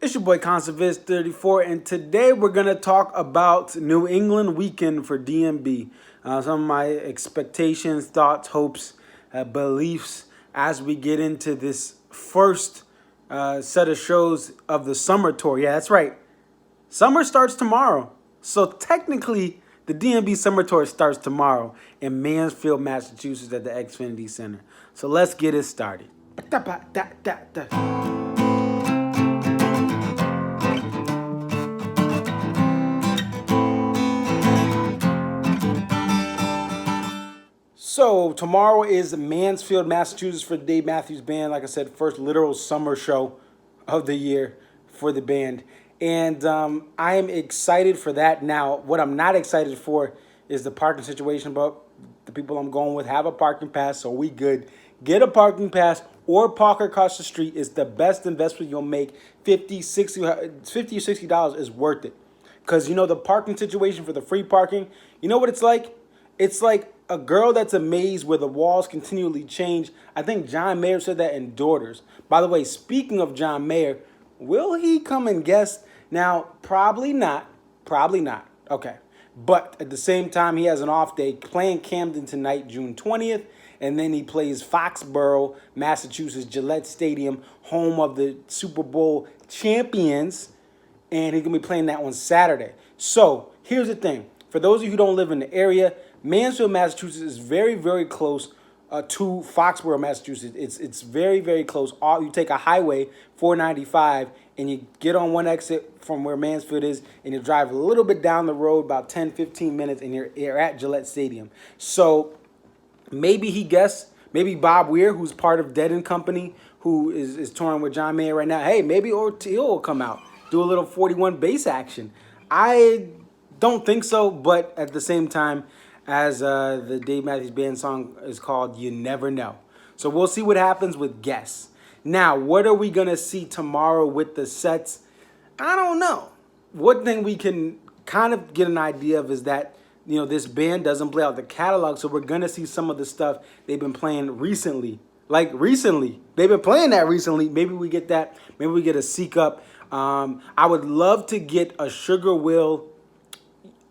It's your boy Conservist34, and today we're going to talk about New England weekend for DMB. Some of my expectations, thoughts, hopes, beliefs as we get into this first set of shows of the summer tour. Yeah, that's right. Summer starts tomorrow. So technically, the DMB summer tour starts tomorrow in Mansfield, Massachusetts at the Xfinity Center. So let's get it started. So tomorrow is Mansfield, Massachusetts for Dave Matthews Band. Like I said, first literal summer show of the year for the band. And I am excited for that. Now, what I'm not excited for is the parking situation, but the people I'm going with have a parking pass, so we good. Get a parking pass or park across the street. Is the best investment you'll make. $50 or $60 is worth it. Because, you know, the parking situation for the free parking, you know what it's like? It's like a girl that's a maze where the walls continually change. I think John Mayer said that in Daughters. By the way, speaking of John Mayer, will he come and guest? Now, probably not. Probably not. Okay. But at the same time, he has an off day playing Camden tonight, June 20th. And then he plays Foxborough, Massachusetts, Gillette Stadium, home of the Super Bowl champions. And he's going to be playing that on Saturday. So here's the thing. For those of you who don't live in the area, Mansfield, Massachusetts is very, very close to Foxborough, Massachusetts. It's very, very close. You take a highway, 495, and you get on one exit from where Mansfield is, and you drive a little bit down the road, about 10, 15 minutes, and you're at Gillette Stadium. So maybe he guessed, maybe Bob Weir, who's part of Dead & Company, who is touring with John Mayer right now. Hey, maybe Orteal will come out, do a little 41 bass action. I don't think so, but at the same time, as the Dave Matthews Band song is called, You Never Know. So we'll see what happens with guests. Now, what are we going to see tomorrow with the sets? I don't know. One thing we can kind of get an idea of is that, you know, this band doesn't play out the catalog, so we're going to see some of the stuff they've been playing recently. Like recently. They've been playing that recently. Maybe we get that. Maybe we get a Seek Up. I would love to get a Sugar Will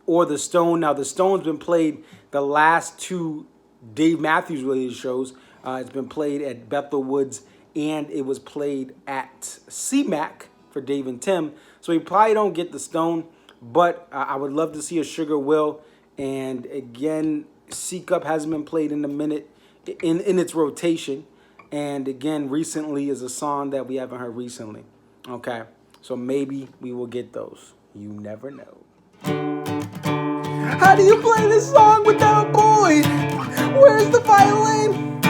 or the Stone. Now, the Stone's been played the last two Dave Matthews related shows. It's been played at Bethel Woods, and it was played at CMAC for Dave and Tim. So we probably don't get the Stone, but I would love to see a Sugar Will. And again, Seek Up hasn't been played in a minute in its rotation. And again, recently is a song that we haven't heard recently. Okay, so maybe we will get those. You never know. How do you play this song without Boyd? Where's the violin?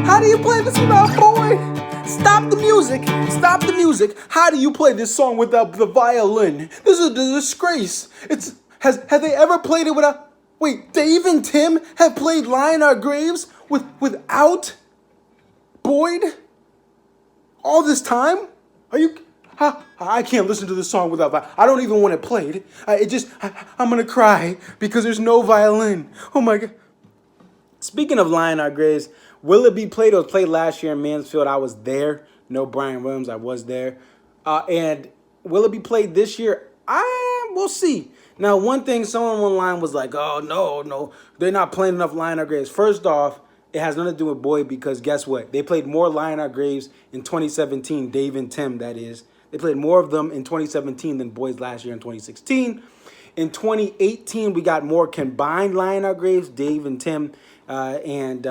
How do you play this without Boyd? Stop the music. Stop the music. How do you play this song without the violin? This is a disgrace. Have they ever played it without... Wait, Dave and Tim have played Lie in Our Graves without Boyd? All this time? Are you... I can't listen to this song without violin. I don't even want it played. I'm going to cry because there's no violin. Oh, my God. Speaking of Lie in Our Graves, will it be played? It was played last year in Mansfield. I was there. No Brian Williams. I was there. And will it be played this year? We'll see. Now, one thing, someone online was like, oh, no, they're not playing enough Lie in Our Graves. First off, it has nothing to do with Boyd because guess what? They played more Lie in Our Graves in 2017, Dave and Tim, that is. They played more of them in 2017 than Boys last year in 2016. In 2018, we got more combined Lie in Our Graves, Dave and Tim, and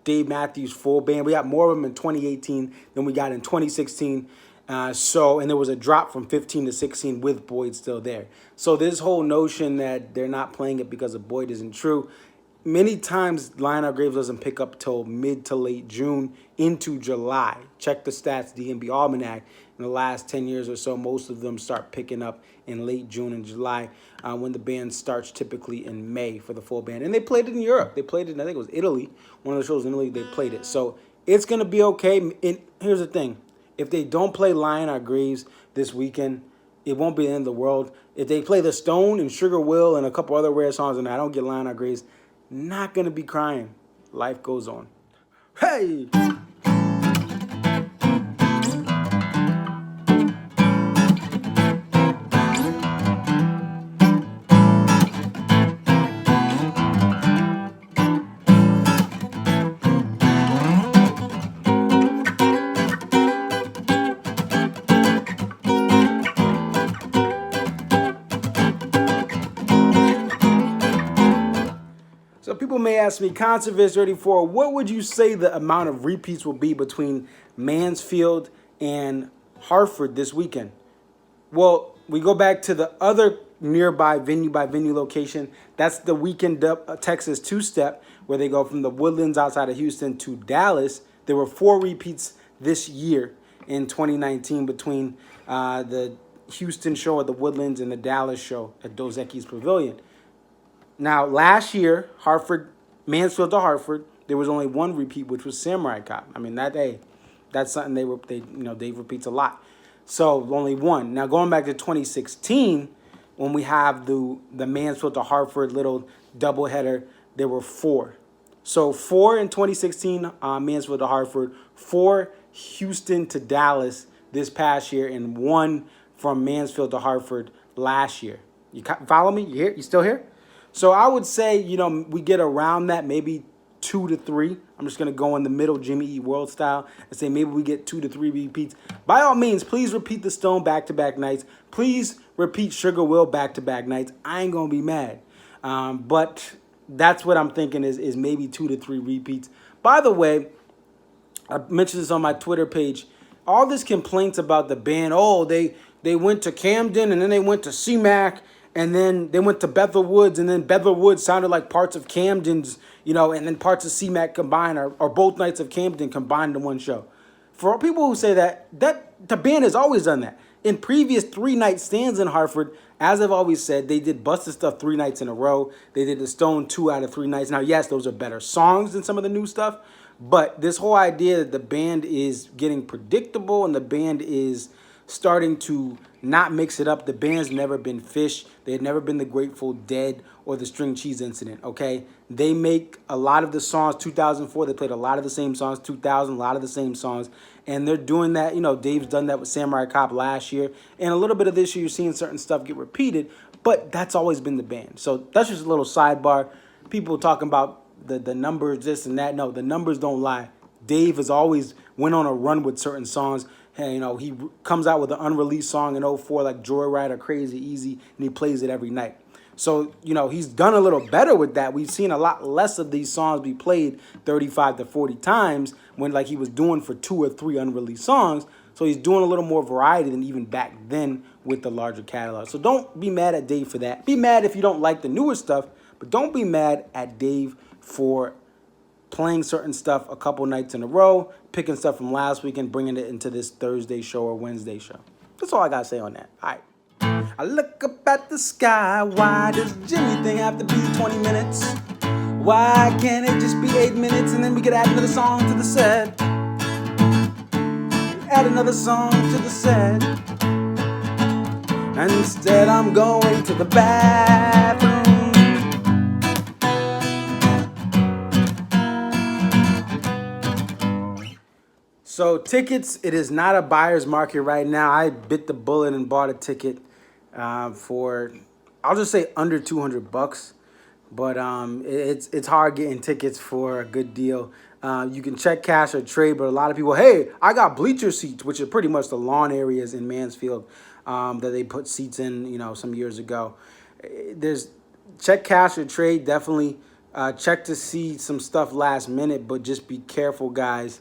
Dave Matthews full band. We got more of them in 2018 than we got in 2016. And there was a drop from 15 to 16 with Boyd still there. So this whole notion that they're not playing it because of Boyd isn't true. Many times, Lie in Our Graves doesn't pick up till mid to late June into July. Check the stats, DMB Almanac. In the last 10 years or so, most of them start picking up in late June and July when the band starts typically in May for the full band. And they played it in Europe. They played it in, I think it was Italy. One of the shows in Italy, they played it. So it's going to be okay. And here's the thing. If they don't play Lie in Our Graves this weekend, it won't be the end of the world. If they play The Stone and Sugar Will and a couple other rare songs and I don't get Lie in Our Graves, not going to be crying. Life goes on. Hey! may ask me, Controversy 34, what would you say the amount of repeats will be between Mansfield and Hartford this weekend? Well, we go back to the other nearby venue by venue location. That's the Weekend Texas two-step, where they go from the Woodlands outside of Houston to Dallas. There were 4 repeats this year in 2019 between the Houston show at the Woodlands and the Dallas show at Dos Equis Pavilion. Now, last year, Mansfield to Hartford, there was only 1 repeat, which was Samurai Cop. I mean, that's something Dave repeats a lot. So only 1. Now going back to 2016, when we have the Mansfield to Hartford little doubleheader, there were 4. So 4 in 2016, Mansfield to Hartford, 4 Houston to Dallas this past year, and 1 from Mansfield to Hartford last year. You follow me? You here? You still here? So I would say, we get around that, maybe 2 to 3. I'm just going to go in the middle, Jimmy E. World style, and say maybe we get 2 to 3 repeats. By all means, please repeat the Stone back-to-back nights. Please repeat Sugar Will back-to-back nights. I ain't going to be mad. But that's what I'm thinking is maybe 2 to 3 repeats. By the way, I mentioned this on my Twitter page. All this complaints about the band, they went to Camden and then they went to CMAC and then they went to Bethel Woods and then Bethel Woods sounded like parts of Camden's, and then parts of CMAC combined or both nights of Camden combined in one show. For people who say that the band has always done that. In previous 3-night stands in Hartford, as I've always said, they did Busted Stuff 3 nights in a row. They did the Stone 2 out of 3 nights. Now, yes, those are better songs than some of the new stuff, but this whole idea that the band is getting predictable and the band is starting to not mix it up. The band's never been Fish. They had never been the Grateful Dead or the String Cheese Incident, okay? They make a lot of the songs. 2004, they played a lot of the same songs. 2000, a lot of the same songs. And they're doing that. Dave's done that with Samurai Cop last year. And a little bit of this year, you're seeing certain stuff get repeated. But that's always been the band. So that's just a little sidebar. People talking about the numbers, this and that. No, the numbers don't lie. Dave has always went on a run with certain songs. Hey, he comes out with an unreleased song in 04 like Joyride or Crazy Easy, and he plays it every night. So, he's done a little better with that. We've seen a lot less of these songs be played 35 to 40 times when like he was doing for 2 or 3 unreleased songs. So he's doing a little more variety than even back then with the larger catalog. So don't be mad at Dave for that. Be mad if you don't like the newer stuff, but don't be mad at Dave for playing certain stuff a couple nights in a row, picking stuff from last week and bringing it into this Thursday show or Wednesday show. That's all I got to say on that. All right. I look up at the sky. Why does Jimmy thing have to be 20 minutes? Why can't it just be 8 minutes and then we could add another song to the set? Add another song to the set. And instead I'm going to the bathroom. So tickets, it is not a buyer's market right now. I bit the bullet and bought a ticket for, I'll just say under $200, but it's hard getting tickets for a good deal. You can check cash or trade, but a lot of people, hey, I got bleacher seats, which are pretty much the lawn areas in Mansfield that they put seats in, some years ago. There's check cash or trade, definitely check to see some stuff last minute, but just be careful, guys.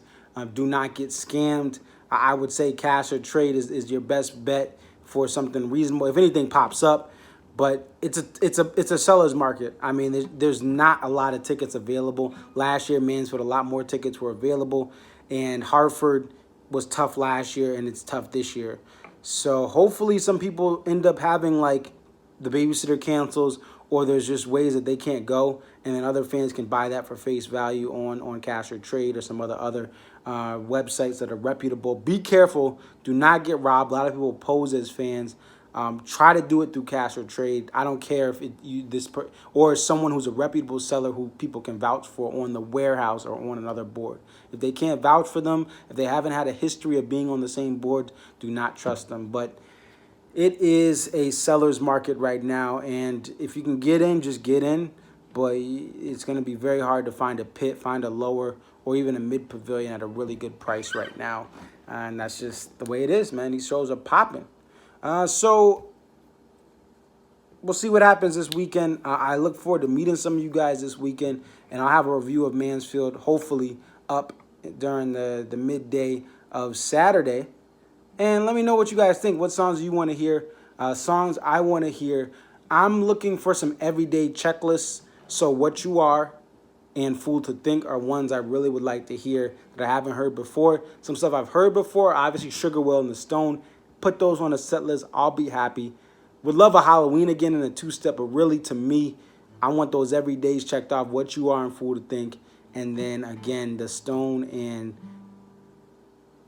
Do not get scammed. I would say cash or trade is your best bet for something reasonable. If anything pops up, but it's a seller's market. I mean, there's not a lot of tickets available. Last year, Mansfield, a lot more tickets were available, and Hartford was tough last year, and it's tough this year. So hopefully some people end up having like the babysitter cancels, or there's just ways that they can't go, and then other fans can buy that for face value on cash or trade or some other websites that are reputable. Be careful. Do not get robbed. A lot of people pose as fans. Try to do it through cash or trade. I don't care if or someone who's a reputable seller who people can vouch for on the warehouse or on another board. If they can't vouch for them, if they haven't had a history of being on the same board, do not trust them. But it is a seller's market right now, and if you can get in, just get in. But it's going to be very hard to find a pit, find a lower, or even a mid-pavilion at a really good price right now. And that's just the way it is, man. These shows are popping. So we'll see what happens this weekend. I look forward to meeting some of you guys this weekend and I'll have a review of Mansfield hopefully up during the midday of Saturday. And let me know what you guys think. What songs you want to hear? Songs I want to hear. I'm looking for some everyday checklists. So What You Are and Fool to Think are ones I really would like to hear that I haven't heard before. Some stuff I've heard before, obviously Sugar Will and The Stone. Put those on the set list. I'll be happy. Would love a Halloween again in a two-step, but really to me, I want those everydays checked off. What You Are and Fool to Think. And then again, The Stone and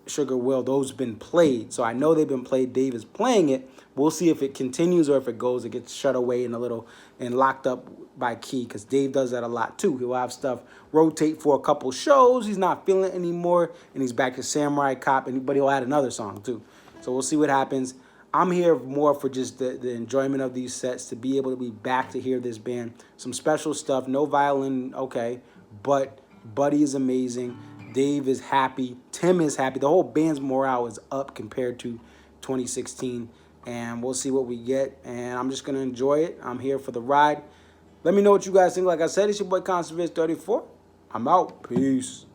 Sugar Will, those have been played. So I know they've been played. Dave is playing it. We'll see if it continues or if it goes, it gets shut away in a little and locked up by key, because Dave does that a lot too. He'll have stuff rotate for a couple shows. He's not feeling it anymore, and he's back to Samurai Cop, but he'll add another song too. So we'll see what happens. I'm here more for just the enjoyment of these sets, to be able to be back to hear this band. Some special stuff, no violin, okay, but Buddy is amazing. Dave is happy. Tim is happy. The whole band's morale is up compared to 2016. And we'll see what we get. And I'm just going to enjoy it. I'm here for the ride. Let me know what you guys think. Like I said, it's your boy Conservist 34. I'm out. Peace.